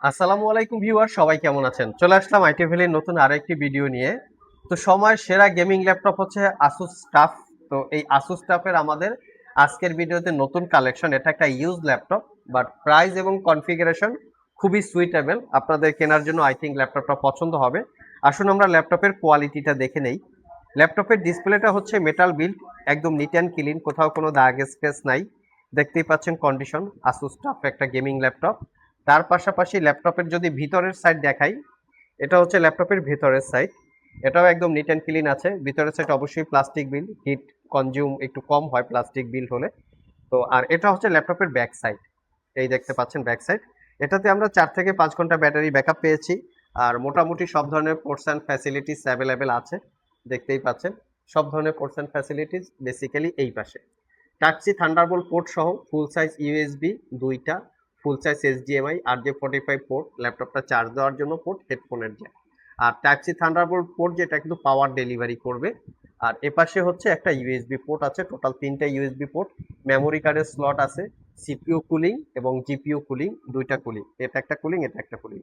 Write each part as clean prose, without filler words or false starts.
আসসালামু আলাইকুম ভিউয়ার, সবাই কেমন আছেন? চলে আসলাম আইটি ভ্যালির নতুন আরেকটি ভিডিও নিয়ে। তো সময়ের সেরা গেমিং ল্যাপটপ হচ্ছে আসুস টাফ। তো এই আসুস টাফের আমাদের আজকের ভিডিওতে নতুন কালেকশন। এটা একটা ইউজ ল্যাপটপ, বাট প্রাইস এবং কনফিগারেশন খুবই সুইটেবল। আপনাদের কেনার জন্য আই থিঙ্ক ল্যাপটপটা পছন্দ হবে। আসুন আমরা ল্যাপটপের কোয়ালিটিটা দেখে নেই। ল্যাপটপের ডিসপ্লেটা হচ্ছে মেটাল বিল্ড, একদম নিট অ্যান্ড ক্লিন, কোথাও কোনো দাগ স্ক্র্যাচ নাই। দেখতেই পাচ্ছেন কন্ডিশন, আসুস টাফ একটা গেমিং ল্যাপটপ। তার পাশাপাশি ল্যাপটপের যদি ভিতরের সাইড দেখাই, এটা হচ্ছে ল্যাপটপের ভিতরের সাইড। এটাও একদম নিট অ্যান্ড ক্লিন আছে। ভিতরের সাইড অবশ্যই প্লাস্টিক বিল্ড, হিট কনজিউম একটু কম হয় প্লাস্টিক বিল্ড হলে। তো আর এটা হচ্ছে ল্যাপটপের ব্যাক সাইড। এই দেখতে পাচ্ছেন ব্যাক সাইড। এটাতে আমরা 4 থেকে 5 ঘন্টা ব্যাটারি ব্যাকআপ পেয়েছি। আর মোটামুটি সব ধরনের পোর্টস অ্যান্ড ফ্যাসিলিটিস অ্যাভেলেবেল আছে। দেখতেই পাচ্ছেন সব ধরনের পোর্টস অ্যান্ড ফ্যাসিলিটিস বেসিক্যালি এই পাশে। টাইপ সি থান্ডারবোল্ট পোর্ট সহ ফুল সাইজ ইউএসবি দুইটা, ফুল সাইজ এইচডিএমআই RJ45 পোর্ট, ল্যাপটপটা চার্জ দেওয়ার জন্য পোর্ট, হেডফোনের জ্যাক। আর টাইপ সি থান্ডারবোল্ট পোর্ট যেটা কিন্তু পাওয়ার ডেলিভারি করবে। আর এপাশে হচ্ছে একটা ইউএসবি পোর্ট আছে, টোটাল 3টা ইউএসবি পোর্ট। মেমোরি কার্ডের স্লট আছে, সিপিইউ কুলিং এবং জিপিইউ কুলিং, দুইটা কুলিং, এটা একটা কুলিং এটা একটা কুলিং।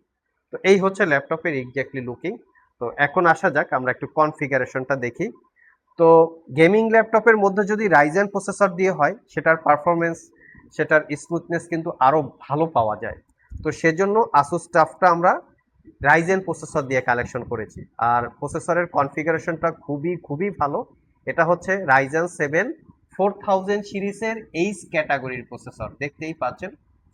তো এই হচ্ছে ল্যাপটপের এক্স্যাক্টলি লুকিং। তো এখন আসা যাক আমরা একটু কনফিগারেশনটা দেখি। তো গেমিং ল্যাপটপের মধ্যে যদি রাইজেন প্রসেসর দিয়ে হয়, সেটার পারফরমেন্স, সেটার স্মুথনেস কিন্তু আরো ভালো পাওয়া যায়। তো সেজন্য আসুস টাফটা আমরা রাইজেন প্রসেসর দিয়ে কালেকশন করেছি। আর প্রসেসরের কনফিগারেশনটা খুবই খুবই ভালো। এটা হচ্ছে Ryzen 7 4000 সিরিজের এইচ ক্যাটাগরির প্রসেসর, দেখতেই পাচ্ছেন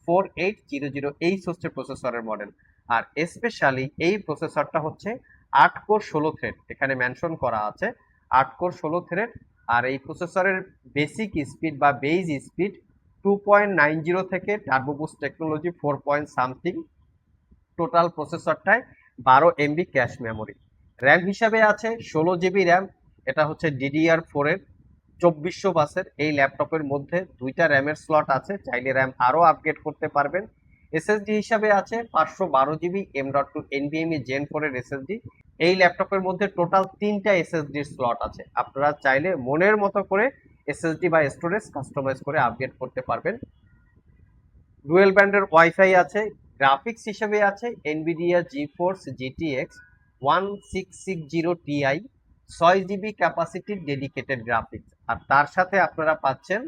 4800 হচ্ছে প্রসেসরের মডেল। আর স্পেশালি এই প্রসেসরটা হচ্ছে 8 কোর 16 থ্রেড, এখানে মেনশন করা আছে 8 কোর 16 থ্রেড। আর এই প্রসেসরের বেসিক স্পিড বা বেজ স্পিড 2.90 থেকে turbo boost technology 4 point something. Total প্রসেসরটায় 12 MB ক্যাশ মেমোরি। র্যাম হিসাবে আছে 16 GB র্যাম। এটা হচ্ছে DDR4 এর 2400 বাসের। এই ল্যাপটপের মধ্যে দুইটা র্যামের স্লট আছে, চাইলে র্যাম আরও আপগ্রেড করতে পারবেন। এসএসডি হিসাবে আছে 512 GB M.2 NVMe Gen 4 এর এসএসডি। এই ল্যাপটপের মধ্যে টোটাল 3টা এসএসডির স্লট আছে, আপনারা চাইলে মনের মতো করে এসএসডি বা স্টোরেজ কাস্টমাইজ করে আপগ্রেড করতে পারবেন। ডুয়েল ব্যান্ডের ওয়াইফাই আছে। গ্রাফিক্স হিসেবে আছে Nvidia GeForce GTX 1660 Ti, 6 GB ক্যাপাসিটির ডেডিকেটেড গ্রাফিক্স। আর তার সাথে আপনারা পাচ্ছেন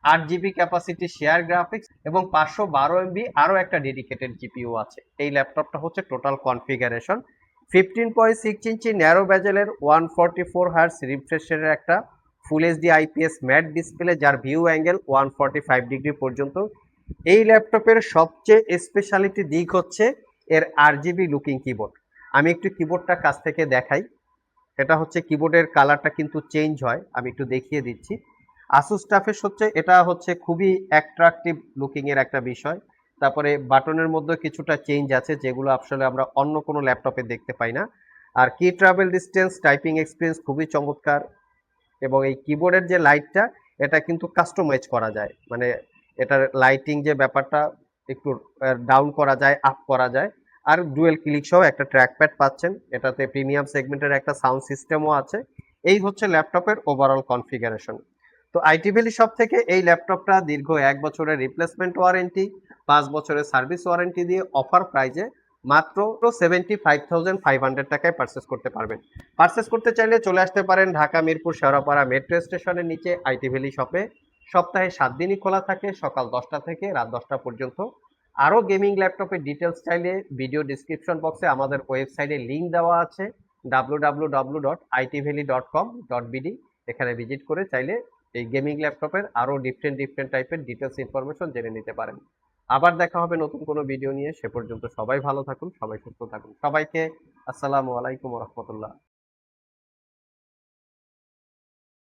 8 GB ক্যাপাসিটি শেয়ার গ্রাফিক্স এবং 512 MB আরও একটা ডেডিকেটেড জিপিইউ আছে। এই ল্যাপটপটা হচ্ছে টোটাল কনফিগারেশন। 15.6 ইঞ্চি ন্যারো ব্যাজেলের 144 হার্স রিফ্রেশের একটা full HD IPS mat display, যার ভিউ অ্যাঙ্গেল 145 ডিগ্রি পর্যন্ত। এই ল্যাপটপের সবচেয়ে স্পেশালিটি দিক হচ্ছে এর RGB লুকিং কিবোর্ড। আমি একটু কিবোর্ডটা কাছ থেকে দেখাই। এটা হচ্ছে কিবোর্ডের কালারটা কিন্তু চেঞ্জ হয়, আমি একটু দেখিয়ে দিচ্ছি। আসুস টাফের হচ্ছে এটা হচ্ছে খুবই অ্যাট্রাকটিভ লুকিং এর একটা বিষয়। তারপরে বাটনের মধ্যে কিছুটা চেঞ্জ আছে, যেগুলো আসলে আমরা অন্য কোনো ল্যাপটপে দেখতে পাই না। আর কি ট্রাভেল ডিস্টেন্স, টাইপিং এক্সপিরিয়েন্স খুবই চমৎকার। এবং এই কিবোর্ডের যে লাইটটা, এটা কিন্তু কাস্টমাইজ করা যায়, মানে এটার লাইটিং যে ব্যাপারটা একটু ডাউন করা যায়, আপ করা যায়। আর ডুয়েল ক্লিক সহ একটা ট্র্যাক প্যাড পাচ্ছেন, এটাতে প্রিমিয়াম সেগমেন্টের একটা সাউন্ড সিস্টেমও আছে। এই হচ্ছে ল্যাপটপের ওভারঅল কনফিগারেশন। তো আইটি ভ্যালি শপ থেকে এই ল্যাপটপটা দীর্ঘ 1 বছরের রিপ্লেসমেন্ট ওয়ারেন্টি, 5 বছরের সার্ভিস ওয়ারেন্টি দিয়ে অফার প্রাইজে মাত্র 75,500 টাকায় পারচেস করতে পারবেন। পারচেস করতে চাইলে চলে আসতে পারেন ঢাকা মিরপুর শেওড়াপাড়া মেট্রো স্টেশনের নিচে আইটি ভ্যালি শপে। সপ্তাহে 7 দিনই খোলা থাকে, সকাল 10টা থেকে রাত 10টা পর্যন্ত। আরও গেমিং ল্যাপটপের ডিটেলস চাইলে ভিডিও ডিসক্রিপশন বক্সে আমাদের ওয়েবসাইটে লিঙ্ক দেওয়া আছে, www.itvalley.com.bd। এখানে ভিজিট করে চাইলে এই গেমিং ল্যাপটপের আরও ডিফারেন্ট ডিফারেন্ট টাইপের ডিটেলস ইনফরমেশন জেনে নিতে পারেন। আবার দেখা হবে নতুন কোনো ভিডিও নিয়ে। সে পর্যন্ত সবাই ভালো থাকুন, সবাই সুস্থ থাকুন। সবাইকে আসসালামু আলাইকুম রহমতুল্লাহ।